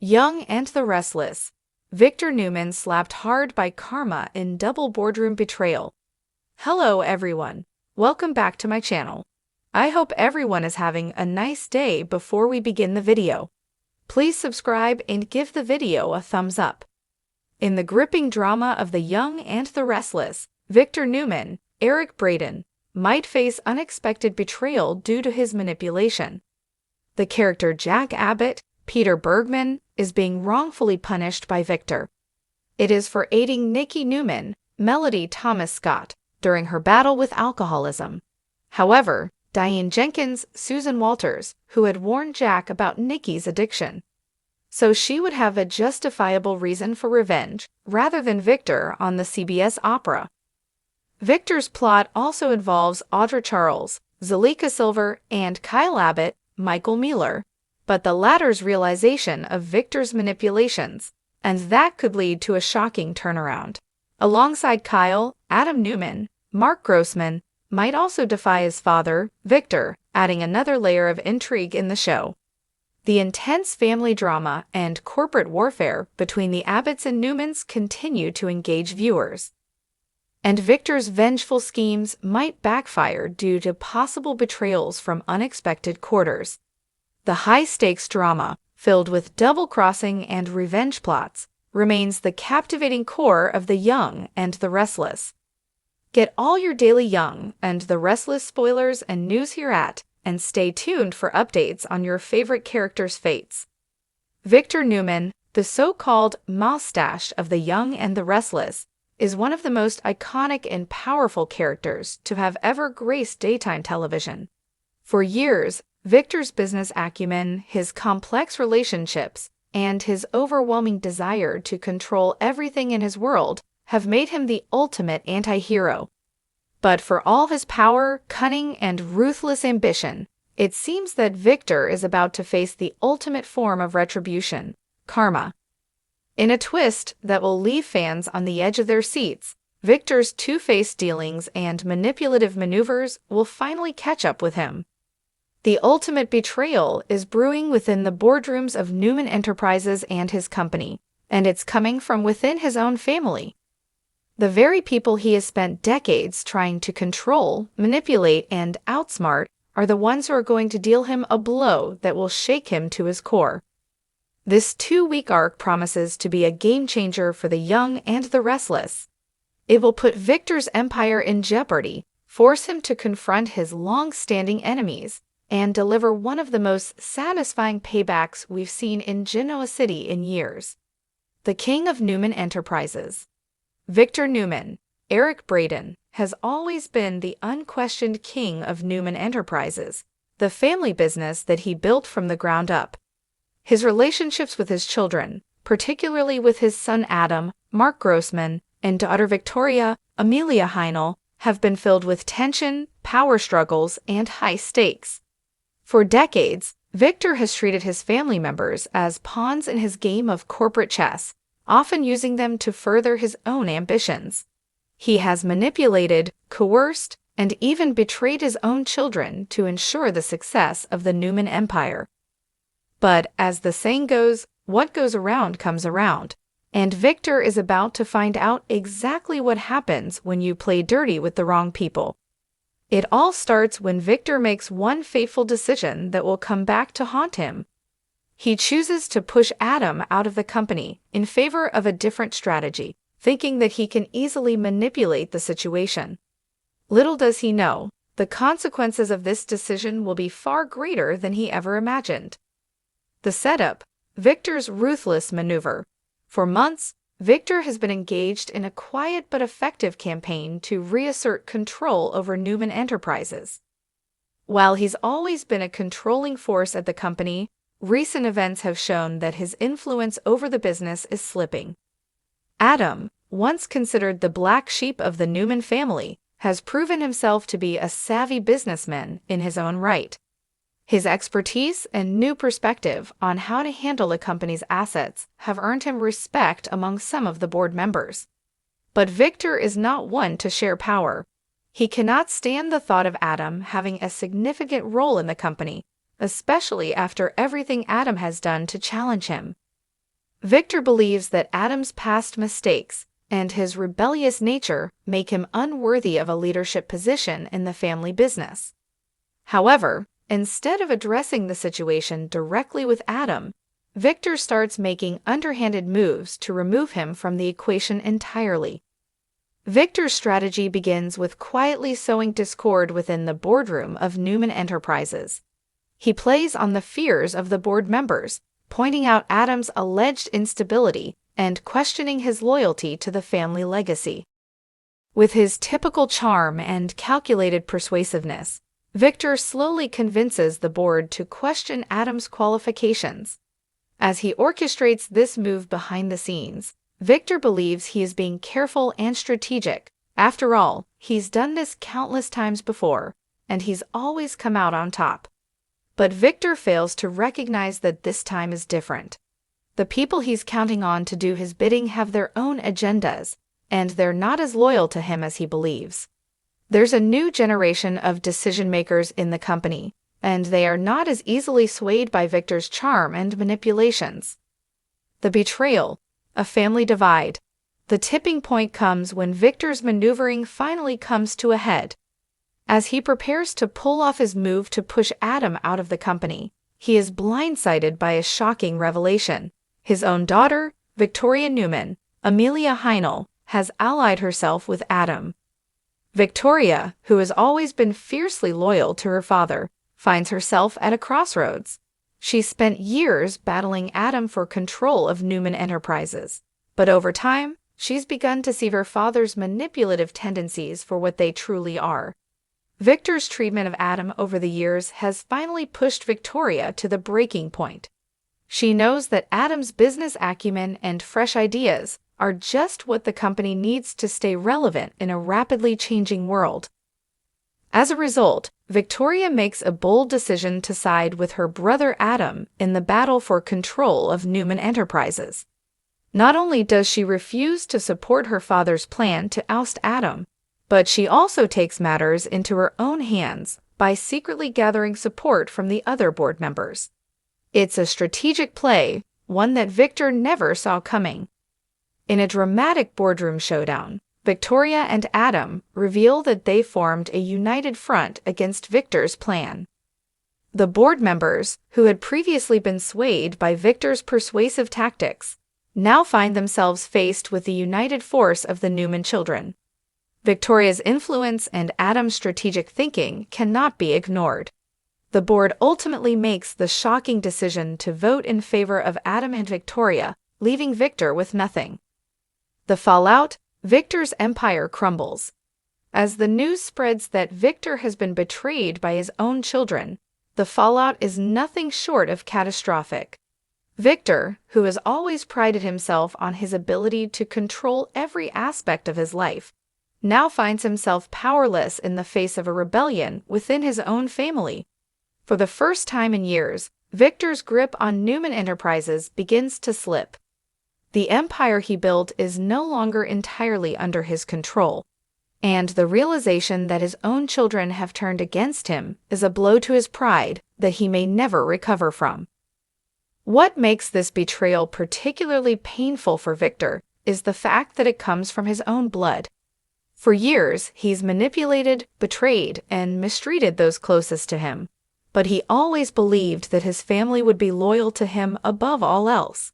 Young and the Restless. Victor Newman slapped hard by karma in double boardroom betrayal. Hello everyone. Welcome back to my channel. I hope everyone is having a nice day. Before we begin the video, please subscribe and give the video a thumbs up. In the gripping drama of The Young and the Restless, Victor Newman, Eric Braeden, might face unexpected betrayal due to his manipulation. The character Jack Abbott, Peter Bergman, is being wrongfully punished by Victor. It is for aiding Nikki Newman, Melody Thomas Scott, during her battle with alcoholism. However, Diane Jenkins, Susan Walters, who had warned Jack about Nikki's addiction. So she would have a justifiable reason for revenge, rather than Victor on the CBS opera. Victor's plot also involves Audra Charles, Zalika Silver, and Kyle Abbott, Michael Mueller, but the latter's realization of Victor's manipulations, and that could lead to a shocking turnaround. Alongside Kyle, Adam Newman, Mark Grossman, might also defy his father, Victor, adding another layer of intrigue in the show. The intense family drama and corporate warfare between the Abbotts and Newmans continue to engage viewers. And Victor's vengeful schemes might backfire due to possible betrayals from unexpected quarters. The high-stakes drama, filled with double-crossing and revenge plots, remains the captivating core of The Young and the Restless. Get all your daily Young and the Restless spoilers and news here and stay tuned for updates on your favorite characters' fates. Victor Newman, the so-called mustache of The Young and the Restless, is one of the most iconic and powerful characters to have ever graced daytime television. For years, Victor's business acumen, his complex relationships, and his overwhelming desire to control everything in his world have made him the ultimate anti-hero. But for all his power, cunning, and ruthless ambition, it seems that Victor is about to face the ultimate form of retribution, karma. In a twist that will leave fans on the edge of their seats, Victor's two-faced dealings and manipulative maneuvers will finally catch up with him. The ultimate betrayal is brewing within the boardrooms of Newman Enterprises and his company, and it's coming from within his own family. The very people he has spent decades trying to control, manipulate, and outsmart are the ones who are going to deal him a blow that will shake him to his core. This 2-week arc promises to be a game-changer for The Young and the Restless. It will put Victor's empire in jeopardy, force him to confront his long-standing enemies, and deliver one of the most satisfying paybacks we've seen in Genoa City in years. The King of Newman Enterprises. Victor Newman, Eric Braeden, has always been the unquestioned king of Newman Enterprises, the family business that he built from the ground up. His relationships with his children, particularly with his son Adam, Mark Grossman, and daughter Victoria, Amelia Heinel, have been filled with tension, power struggles, and high stakes. For decades, Victor has treated his family members as pawns in his game of corporate chess, often using them to further his own ambitions. He has manipulated, coerced, and even betrayed his own children to ensure the success of the Newman Empire. But as the saying goes, what goes around comes around, and Victor is about to find out exactly what happens when you play dirty with the wrong people. It all starts when Victor makes one fateful decision that will come back to haunt him. He chooses to push Adam out of the company in favor of a different strategy, thinking that he can easily manipulate the situation. Little does he know, the consequences of this decision will be far greater than he ever imagined. The setup: Victor's ruthless maneuver. For months, Victor has been engaged in a quiet but effective campaign to reassert control over Newman Enterprises. While he's always been a controlling force at the company, recent events have shown that his influence over the business is slipping. Adam, once considered the black sheep of the Newman family, has proven himself to be a savvy businessman in his own right. His expertise and new perspective on how to handle the company's assets have earned him respect among some of the board members. But Victor is not one to share power. He cannot stand the thought of Adam having a significant role in the company, especially after everything Adam has done to challenge him. Victor believes that Adam's past mistakes and his rebellious nature make him unworthy of a leadership position in the family business. However, instead of addressing the situation directly with Adam, Victor starts making underhanded moves to remove him from the equation entirely. Victor's strategy begins with quietly sowing discord within the boardroom of Newman Enterprises. He plays on the fears of the board members, pointing out Adam's alleged instability and questioning his loyalty to the family legacy. With his typical charm and calculated persuasiveness, Victor slowly convinces the board to question Adam's qualifications. As he orchestrates this move behind the scenes, Victor believes he is being careful and strategic. After all, he's done this countless times before, and he's always come out on top. But Victor fails to recognize that this time is different. The people he's counting on to do his bidding have their own agendas, and they're not as loyal to him as he believes. There's a new generation of decision-makers in the company, and they are not as easily swayed by Victor's charm and manipulations. The betrayal, a family divide. The tipping point comes when Victor's maneuvering finally comes to a head. As he prepares to pull off his move to push Adam out of the company, he is blindsided by a shocking revelation. His own daughter, Victoria Newman, Amelia Heinel, has allied herself with Adam. Victoria, who has always been fiercely loyal to her father, finds herself at a crossroads. She spent years battling Adam for control of Newman Enterprises, but over time, she's begun to see her father's manipulative tendencies for what they truly are. Victor's treatment of Adam over the years has finally pushed Victoria to the breaking point. She knows that Adam's business acumen and fresh ideas are just what the company needs to stay relevant in a rapidly changing world. As a result, Victoria makes a bold decision to side with her brother Adam in the battle for control of Newman Enterprises. Not only does she refuse to support her father's plan to oust Adam, but she also takes matters into her own hands by secretly gathering support from the other board members. It's a strategic play, one that Victor never saw coming. In a dramatic boardroom showdown, Victoria and Adam reveal that they formed a united front against Victor's plan. The board members, who had previously been swayed by Victor's persuasive tactics, now find themselves faced with the united force of the Newman children. Victoria's influence and Adam's strategic thinking cannot be ignored. The board ultimately makes the shocking decision to vote in favor of Adam and Victoria, leaving Victor with nothing. The fallout: Victor's empire crumbles. As the news spreads that Victor has been betrayed by his own children, the fallout is nothing short of catastrophic. Victor, who has always prided himself on his ability to control every aspect of his life, now finds himself powerless in the face of a rebellion within his own family. For the first time in years, Victor's grip on Newman Enterprises begins to slip. The empire he built is no longer entirely under his control, and the realization that his own children have turned against him is a blow to his pride that he may never recover from. What makes this betrayal particularly painful for Victor is the fact that it comes from his own blood. For years, he's manipulated, betrayed, and mistreated those closest to him, but he always believed that his family would be loyal to him above all else.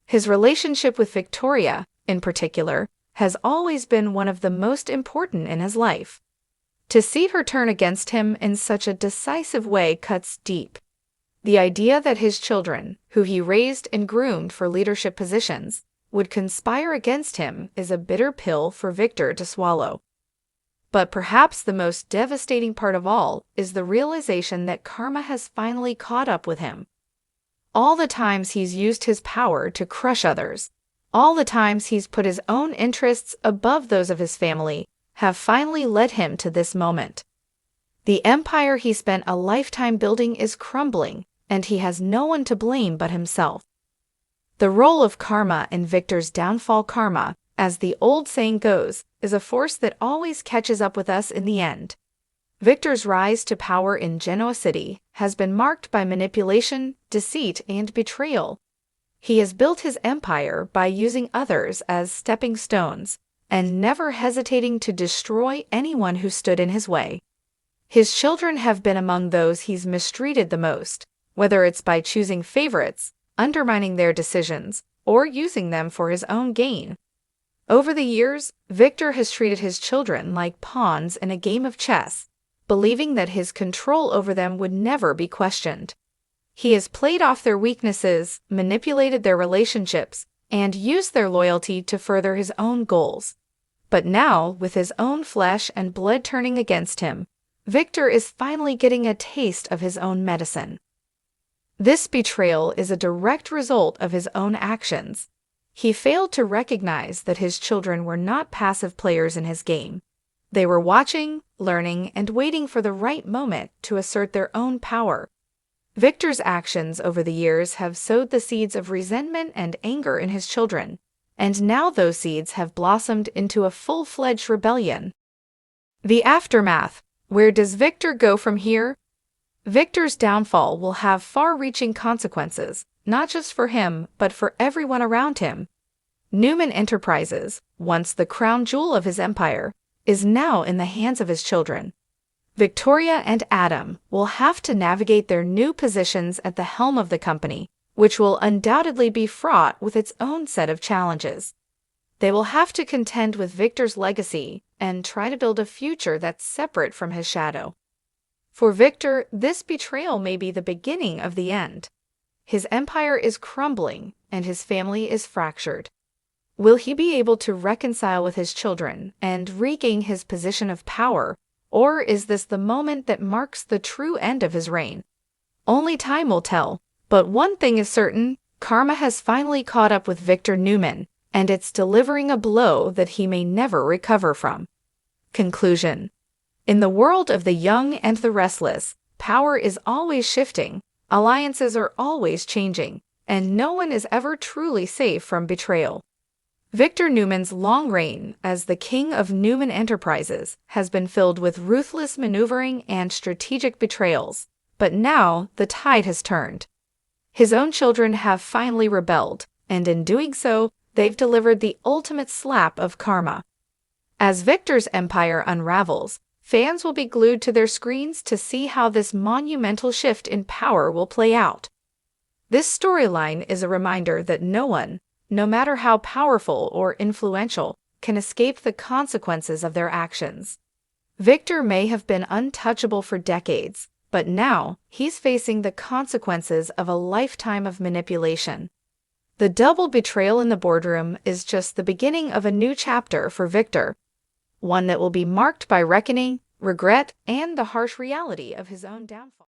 His relationship with Victoria, in particular, has always been one of the most important in his life. To see her turn against him in such a decisive way cuts deep. The idea that his children, who he raised and groomed for leadership positions, would conspire against him is a bitter pill for Victor to swallow. But perhaps the most devastating part of all is the realization that karma has finally caught up with him. All the times he's used his power to crush others, all the times he's put his own interests above those of his family, have finally led him to this moment. The empire he spent a lifetime building is crumbling, and he has no one to blame but himself. The role of karma in Victor's downfall: karma, as the old saying goes, is a force that always catches up with us in the end. Victor's rise to power in Genoa City has been marked by manipulation, deceit, and betrayal. He has built his empire by using others as stepping stones and never hesitating to destroy anyone who stood in his way. His children have been among those he's mistreated the most, whether it's by choosing favorites, undermining their decisions, or using them for his own gain. Over the years, Victor has treated his children like pawns in a game of chess, believing that his control over them would never be questioned. He has played off their weaknesses, manipulated their relationships, and used their loyalty to further his own goals. But now, with his own flesh and blood turning against him, Victor is finally getting a taste of his own medicine. This betrayal is a direct result of his own actions. He failed to recognize that his children were not passive players in his game. They were watching, learning, and waiting for the right moment to assert their own power. Victor's actions over the years have sowed the seeds of resentment and anger in his children, and now those seeds have blossomed into a full-fledged rebellion. The aftermath. Where does Victor go from here? Victor's downfall will have far-reaching consequences, not just for him, but for everyone around him. Newman Enterprises, once the crown jewel of his empire, is now in the hands of his children. Victoria and Adam will have to navigate their new positions at the helm of the company, which will undoubtedly be fraught with its own set of challenges. They will have to contend with Victor's legacy and try to build a future that's separate from his shadow. For Victor, this betrayal may be the beginning of the end. His empire is crumbling and his family is fractured. Will he be able to reconcile with his children and regain his position of power, or is this the moment that marks the true end of his reign? Only time will tell, but one thing is certain, karma has finally caught up with Victor Newman, and it's delivering a blow that he may never recover from. Conclusion. In the world of the young and the restless, power is always shifting, alliances are always changing, and no one is ever truly safe from betrayal. Victor Newman's long reign as the king of Newman Enterprises has been filled with ruthless maneuvering and strategic betrayals, but now the tide has turned. His own children have finally rebelled, and in doing so, they've delivered the ultimate slap of karma. As Victor's empire unravels, fans will be glued to their screens to see how this monumental shift in power will play out. This storyline is a reminder that no one, no matter how powerful or influential, can escape the consequences of their actions. Victor may have been untouchable for decades, but now he's facing the consequences of a lifetime of manipulation. The double betrayal in the boardroom is just the beginning of a new chapter for Victor, one that will be marked by reckoning, regret, and the harsh reality of his own downfall.